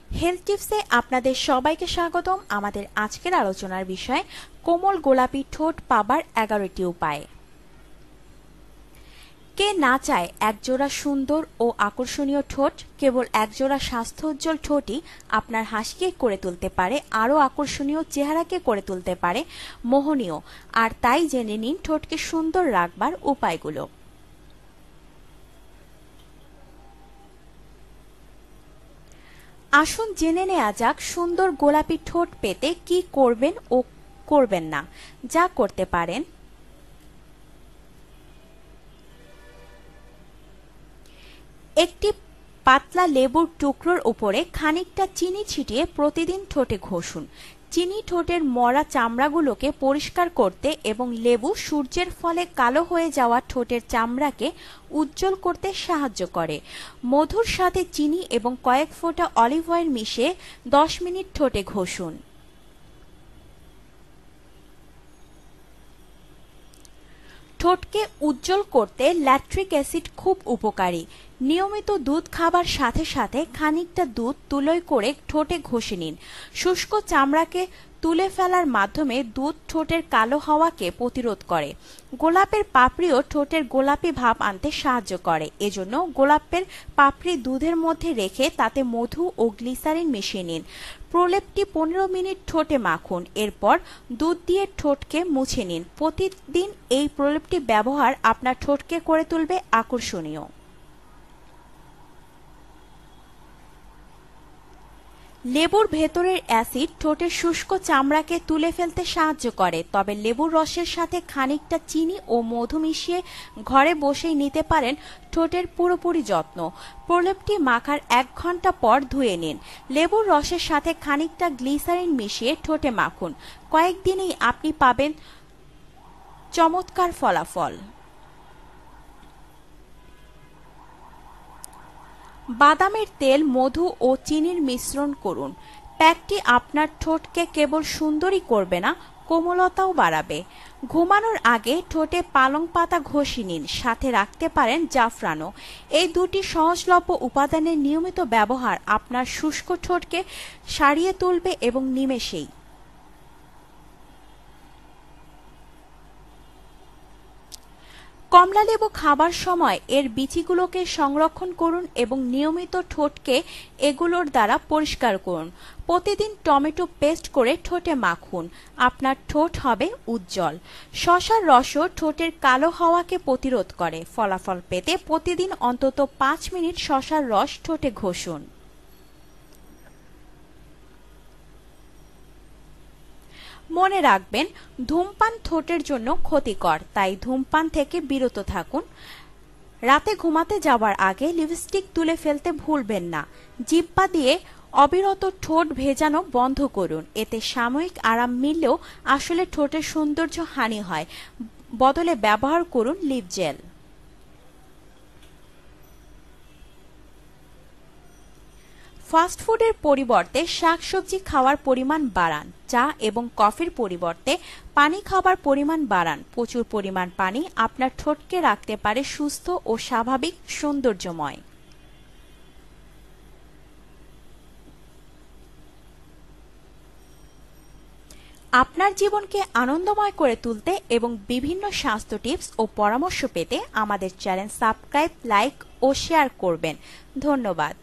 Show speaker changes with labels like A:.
A: Health টিপসে আপনাদের সবাইকে স্বাগতম। আমাদের আজকের আলোচনার বিষয় কোমল গোলাপি ঠোঁট পাবার 11টি উপায়। কে না চায় একজোড়া সুন্দর ও আকর্ষণীয় ঠোঁট? কেবল একজোড়া স্বাস্থ্যোজ্জ্বল ঠোঁটই আপনার হাসিকে করে তুলতে পারে আরও আকর্ষণীয়, চেহারাকে করে তুলতে পারে মোহনীয়। আর তাই জেনে নিন ঠোঁটকে সুন্দর রাখবার উপায়গুলো। আসুন জেনে নেওয়া যাক সুন্দর গোলাপি ঠোঁট পেতে কি করবেন ও করবেন না। যা করতে পারেন: একটি পাতলা লেবুর টুকরোর উপরে খানিকটা চিনি ছিটিয়ে প্রতিদিন ঠোঁটে ঘষুন। চিনি ঠোঁটের মরা চামড়াগুলোকে পরিষ্কার করতে এবং লেবু সূর্যের ফলে কালো হয়ে যাওয়া ঠোঁটের চামড়াকে উজ্জ্বল করতে সাহায্য করে। মধুর সাথে চিনি এবং কয়েক ফোঁটা অলিভ অয়েল মিশিয়ে 10 মিনিট ঠোঁটে ঘষুন। ঠোঁটকে উজ্জ্বল করতে ল্যাকটিক অ্যাসিড খুব উপকারী। নিয়মিত দুধ খাবার সাথে সাথে খানিকটা দুধ তুলোয় করে ঠোঁটে ঘষে নিন। শুষ্ক চামড়াকে তুলে ফেলার মাধ্যমে দুধ ঠোঁটের কালো হওয়াকে প্রতিরোধ করে। গোলাপের পাপড়িও ঠোঁটের গোলাপি ভাব আনতে সাহায্য করে। এজন্য গোলাপের পাপড়ি দুধের মধ্যে রেখে তাতে মধু ও গ্লিসারিন মিশিয়ে নিন। প্রলেপটি 15 মিনিট ঠোঁটে মাখুন। এরপর দুধ দিয়ে ঠোঁটকে মুছে নিন। প্রতিদিন এই প্রলেপটি ব্যবহার আপনার ঠোঁটকে করে তুলবে আকর্ষণীয়। লেবুর ভেতরের অ্যাসিড ঠোঁটের শুষ্ক চামড়াকে তুলে ফেলতে সাহায্য করে, তবে লেবুর রসের সাথে খানিকটা চিনি ও মধু মিশিয়ে ঘরে বসেই নিতে পারেন ঠোঁটের পুরোপুরি যত্ন। প্রলেপটি মাখার 1 ঘন্টা পর ধুয়ে নিন। লেবুর রসের সাথে খানিকটা গ্লিসারিন মিশিয়ে ঠোঁটে মাখুন। কয়েকদিনেই আপনি পাবেন চমৎকার ফলাফল। বাদামের তেল, মধু ও চিনির মিশ্রণ করুন। প্যাকটি আপনার ঠোঁটকে কেবল সুন্দরই করবে না, কোমলতাও বাড়াবে। ঘুমানোর আগে ঠোঁটে পালং পাতা ঘষে নিন। সাথে রাখতে পারেন জাফরানও। এই দুটি সহজলভ্য উপাদানের নিয়মিত ব্যবহার আপনার শুষ্ক ঠোঁটকে সারিয়ে তুলবে এবং নিমেষেই। কমলালেবু খাবার সময় এর বিচিগুলোকে সংরক্ষণ করুন এবং নিয়মিত ঠোঁটকে এগুলোর দ্বারা পরিষ্কার করুন। প্রতিদিন টমেটো পেস্ট করে ঠোঁটে মাখুন। আপনার ঠোঁট হবে উজ্জ্বল। শসার রসও ঠোঁটের কালো হওয়াকে প্রতিরোধ করে। ফলাফল পেতে প্রতিদিন অন্তত 5 মিনিট শসার রস ঠোঁটে ঘষুন। মনে রাখবেন, ধূমপান ঠোঁটের জন্য ক্ষতিকর, তাই ধূমপান থেকে বিরত থাকুন। রাতে ঘুমাতে যাওয়ার আগে লিপস্টিক তুলে ফেলতে ভুলবেন না। জিহ্বা দিয়ে অবিরত ঠোঁট ভেজানো বন্ধ করুন। এতে সাময়িক আরাম মিললেও আসলে ঠোঁটের সৌন্দর্য হানি হয়। বদলে ব্যবহার করুন লিপ জেল। ফাস্টফুডের পরিবর্তে শাকসবজি খাওয়ার পরিমাণ বাড়ান। চা এবং কফির পরিবর্তে পানি খাবার পরিমাণ বাড়ান। প্রচুর পরিমাণ পানি আপনার ঠোঁটকে রাখতে পারে সুস্থ ও স্বাভাবিক, সৌন্দর্যময়। আপনার জীবনকে আনন্দময় করে তুলতে এবং বিভিন্ন স্বাস্থ্য টিপস ও পরামর্শ পেতে আমাদের চ্যানেল সাবস্ক্রাইব, লাইক ও শেয়ার করবেন। ধন্যবাদ।